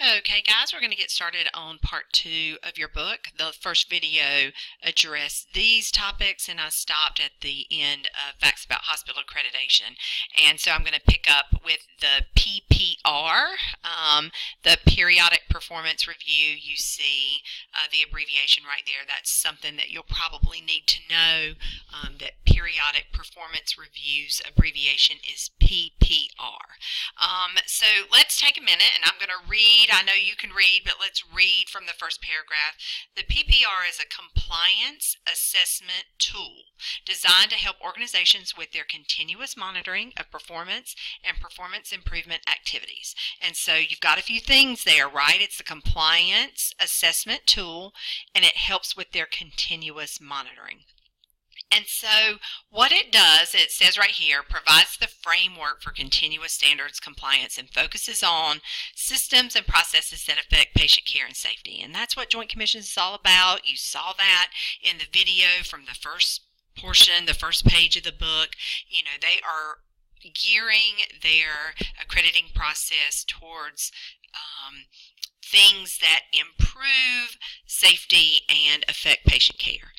Okay guys, we're going to get started on part 2 of your book. The first video addressed these topics and I stopped at the end of facts about hospital accreditation. And so I'm going to pick up with the PPR, the periodic performance review. You see the abbreviation right there. That's something that you'll probably need to know, that periodic performance reviews abbreviation is PPR. So let's take a minute and I'm going to read. I know you can read, but let's read from the first paragraph. The PPR is a compliance assessment tool designed to help organizations with their continuous monitoring of performance and performance improvement activities. And so you've got a few things there, right? It's a compliance assessment tool and it helps with their continuous monitoring. And so what it does, it says right here, provides the framework for continuous standards compliance and focuses on systems and processes that affect patient care and safety. And that's what Joint Commissions is all about. You saw that in the video from the first portion, the first page of the book. You know, they are gearing their accrediting process towards things that improve safety and affect patient care.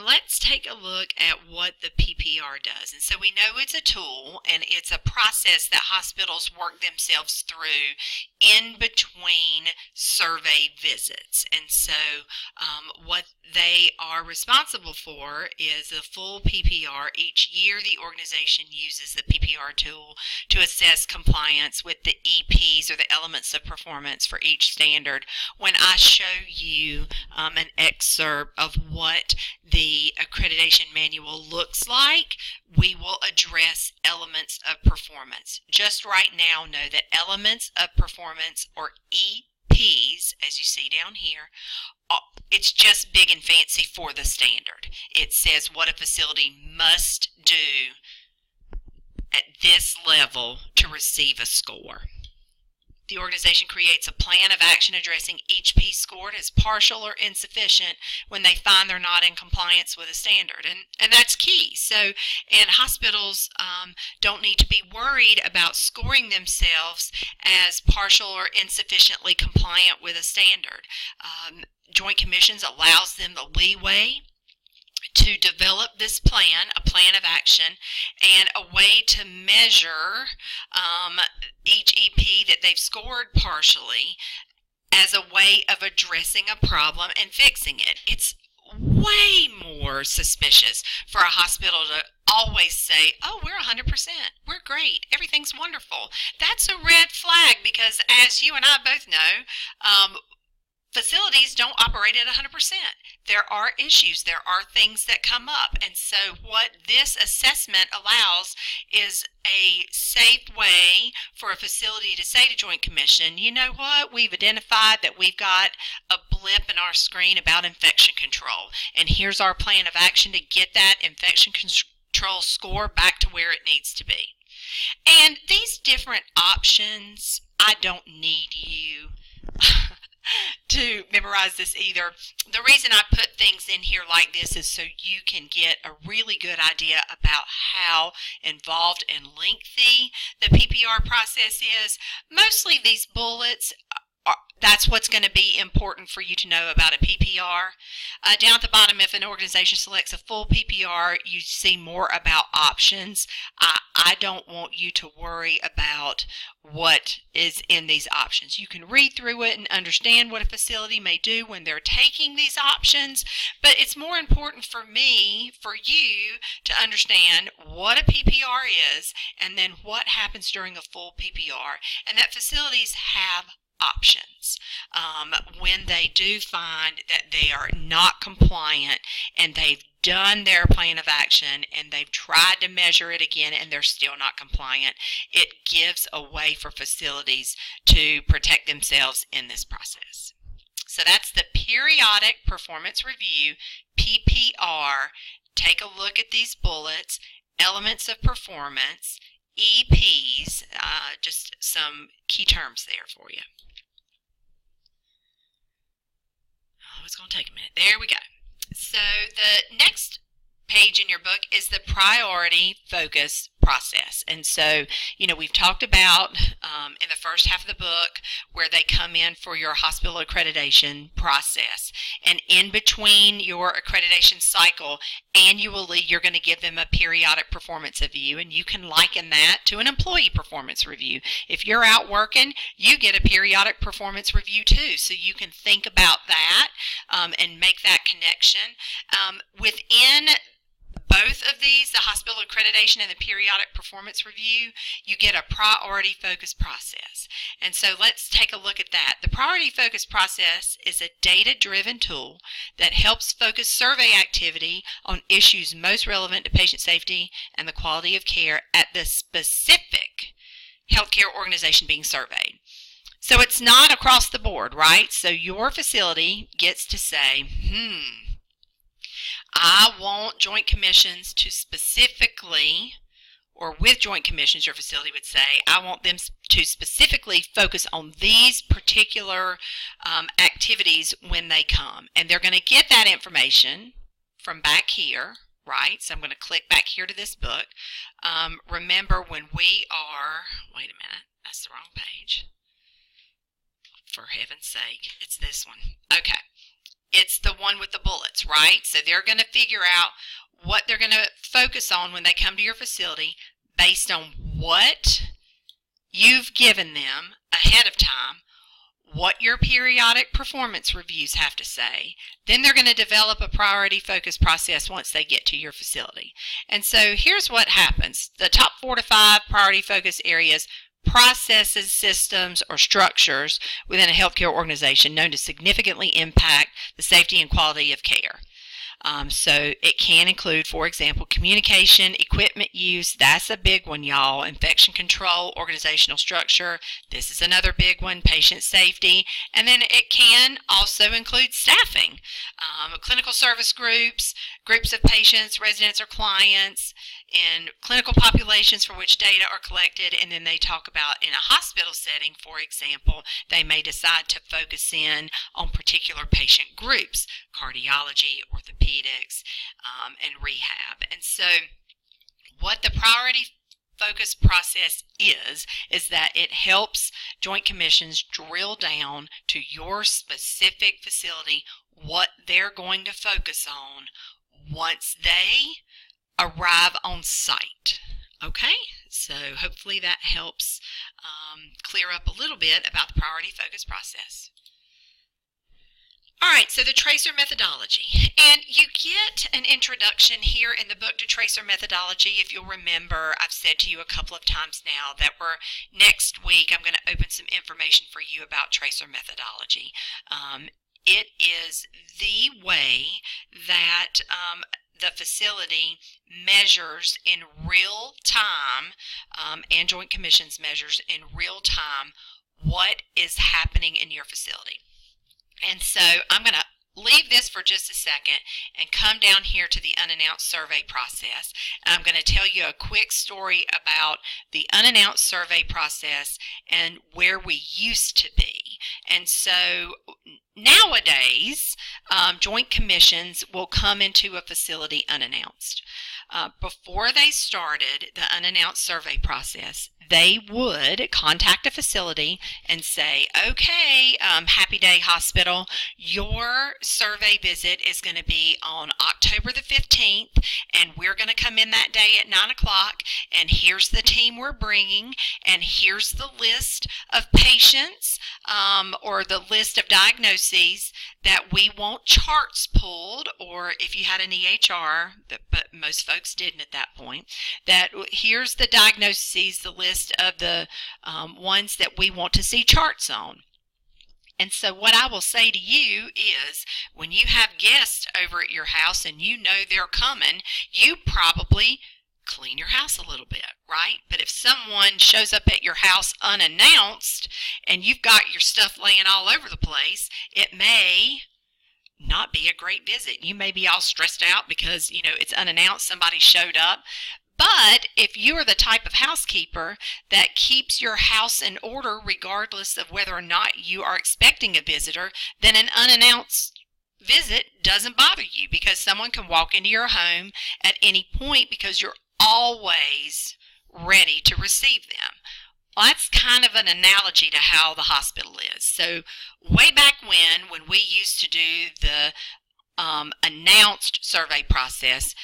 Let's take a look at what the PPR does. And so we know it's a tool and it's a process that hospitals work themselves through in between survey visits. And so what they are responsible for is the full PPR. Each year the organization uses the PPR tool to assess compliance with the EPs or the elements of performance for each standard. When I show you an excerpt of what the accreditation manual looks like, we will address elements of performance. Just right now, know that elements of performance, or EPs, as you see down here, it's just big and fancy for the standard. It says what a facility must do at this level to receive a score. The organization creates a plan of action addressing each piece scored as partial or insufficient when they find they're not in compliance with a standard. And that's key. So, and hospitals don't need to be worried about scoring themselves as partial or insufficiently compliant with a standard. Joint Commissions allows them the leeway to develop this plan, a plan of action, and a way to measure each EP that they've scored partially as a way of addressing a problem and fixing it. It's way more suspicious for a hospital to always say, oh, we're 100%, we're great, everything's wonderful. That's a red flag because, as you and I both know, facilities don't operate at 100%. There are issues, there are things that come up, and so what this assessment allows is a safe way for a facility to say to Joint Commission, you know what, we've identified that we've got a blip in our screen about infection control, and here's our plan of action to get that infection control score back to where it needs to be. And these different options, I don't need you to memorize this either. The reason I put things in here like this is so you can get a really good idea about how involved and lengthy the PPR process is. Mostly these bullets, that's what's going to be important for you to know about a PPR. Down at the bottom, if an organization selects a full PPR, you see more about options. I don't want you to worry about what is in these options. You can read through it and understand what a facility may do when they're taking these options, but it's more important for me, for you, to understand what a PPR is and then what happens during a full PPR, and that facilities have options when they do find that they are not compliant and they've done their plan of action and they've tried to measure it again and they're still not compliant. It gives a way for facilities to protect themselves in this process. So that's the periodic performance review, PPR. Take a look at these bullets, elements of performance, EPs, just some key terms there for you. Oh, it's going to take a minute. There we go. So the next page in your book is the priority focus process. And so, we've talked about in the first half of the book where they come in for your hospital accreditation process. And in between your accreditation cycle, annually, you're going to give them a periodic performance review, and you can liken that to an employee performance review. If you're out working, you get a periodic performance review too, so you can think about that and make that connection. Within both of these, the hospital accreditation and the periodic performance review, you get a priority focused process. And so let's take a look at that. The priority focused process is a data-driven tool that helps focus survey activity on issues most relevant to patient safety and the quality of care at the specific healthcare organization being surveyed. So it's not across the board, right? So your facility gets to say, I want Joint Commissions to specifically, or with Joint Commissions, your facility would say, I want them to specifically focus on these particular activities when they come. And they're going to get that information from back here, right? So I'm going to click back here to this book. Remember when we are, wait a minute, that's the wrong page. For heaven's sake, it's this one. Okay. It's the one with the bullets, right? So they're going to figure out what they're going to focus on when they come to your facility based on what you've given them ahead of time, what your periodic performance reviews have to say. Then they're going to develop a priority focus process once they get to your facility. And so here's what happens. The top 4 to 5 priority focus areas: processes, systems, or structures within a healthcare organization known to significantly impact the safety and quality of care. So it can include, for example, communication, equipment use. That's a big one, y'all. Infection control, organizational structure. This is another big one. Patient safety. And then it can also include staffing, clinical service groups, groups of patients, residents, or clients, and clinical populations for which data are collected. And then they talk about in a hospital setting, for example, they may decide to focus in on particular patient groups, cardiology, orthopedics, and rehab. And so what the priority focus process is that it helps Joint Commissions drill down to your specific facility what they're going to focus on once they arrive on site. Okay, so hopefully that helps clear up a little bit about the priority focus process. All right, so the tracer methodology. And you get an introduction here in the book to tracer methodology. If you'll remember, I've said to you a couple of times now that next week I'm going to open some information for you about tracer methodology. It is the way that the facility measures in real time, and Joint Commissions measures in real time what is happening in your facility. And so I'm going to leave this for just a second and come down here to the unannounced survey process. And I'm going to tell you a quick story about the unannounced survey process and where we used to be. And so nowadays, Joint Commissions will come into a facility unannounced. Before they started the unannounced survey process, they would contact a facility and say, okay, Happy Day Hospital, your survey visit is going to be on October the 15th, and we're going to come in that day at 9 o'clock, and here's the team we're bringing, and here's the list of patients or the list of diagnoses that we want charts pulled, or if you had an EHR, but most folks didn't at that point, that here's the diagnoses, the list of the ones that we want to see charts on. And so what I will say to you is when you have guests over at your house and you know they're coming, you probably clean your house a little bit, right? But if someone shows up at your house unannounced and you've got your stuff laying all over the place, it may not be a great visit. You may be all stressed out because, it's unannounced, somebody showed up. But if you are the type of housekeeper that keeps your house in order regardless of whether or not you are expecting a visitor, then an unannounced visit doesn't bother you because someone can walk into your home at any point because you're always ready to receive them. Well, that's kind of an analogy to how the hospital is. So way back when we used to do the announced survey process,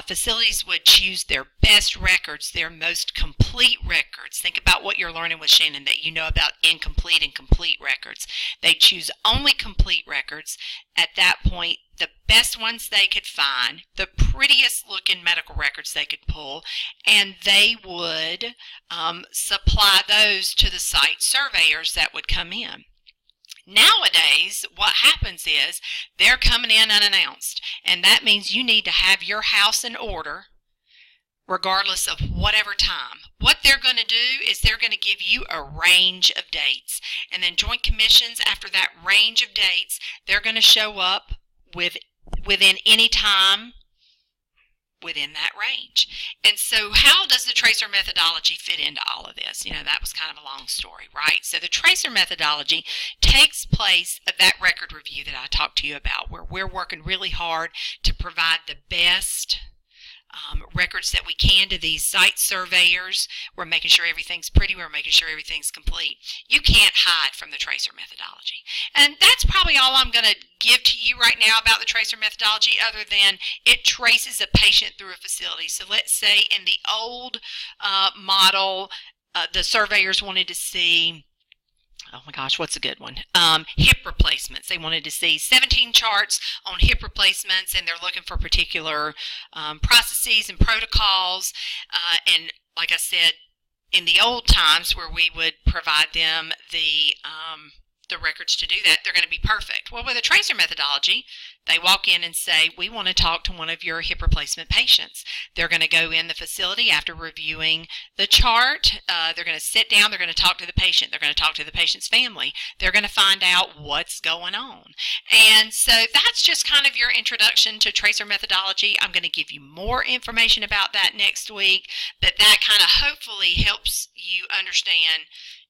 facilities would choose their best records, their most complete records. Think about what you're learning with Shannon, that you know about incomplete and complete records. They choose only complete records. At that point, the best ones they could find, the prettiest looking medical records they could pull, and they would supply those to the site surveyors that would come in. Nowadays, what happens is they're coming in unannounced, and that means you need to have your house in order regardless of whatever time. What they're going to do is they're going to give you a range of dates, and then Joint Commissions, after that range of dates, they're going to show up within any time within that range. And so how does the tracer methodology fit into all of this? You know, that was kind of a long story, right? So the tracer methodology takes place of that record review that I talked to you about, where we're working really hard to provide the best records that we can to these site surveyors. We're making sure everything's pretty. We're making sure everything's complete. You can't hide from the tracer methodology. And that's probably all I'm going to give to you right now about the tracer methodology, other than it traces a patient through a facility. So let's say in the old model, the surveyors wanted to see, oh my gosh, what's a good one? Hip replacements. They wanted to see 17 charts on hip replacements, and they're looking for particular processes and protocols. And like I said, in the old times where we would provide them the records to do that, they're going to be perfect. Well, with a tracer methodology, they walk in and say, we want to talk to one of your hip replacement patients. They're going to go in the facility after reviewing the chart. They're going to sit down. They're going to talk to the patient. They're going to talk to the patient's family. They're going to find out what's going on. And so that's just kind of your introduction to tracer methodology. I'm going to give you more information about that next week, but that kind of hopefully helps you understand,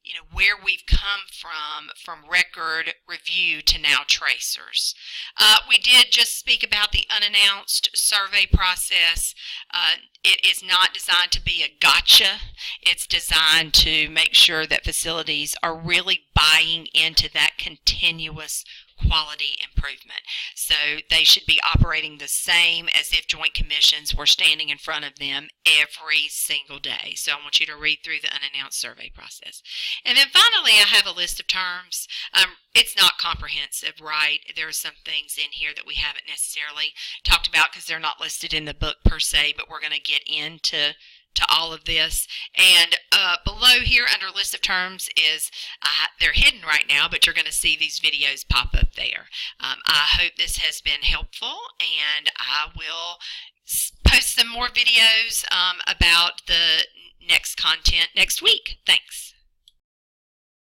you know, where we've come from record review to now tracers. We did just speak about the unannounced survey process. It is not designed to be a gotcha. It's designed to make sure that facilities are really buying into that continuous quality improvement. So they should be operating the same as if Joint Commissions were standing in front of them every single day. So I want you to read through the unannounced survey process. And then finally, I have a list of terms. It's not comprehensive, right? There are some things in here that we haven't necessarily talked about because they're not listed in the book per se, but we're going to get into all of this. And below here under list of terms is, they're hidden right now, but you're going to see these videos pop up there. I hope this has been helpful, and I will post some more videos about the next content next week. Thanks.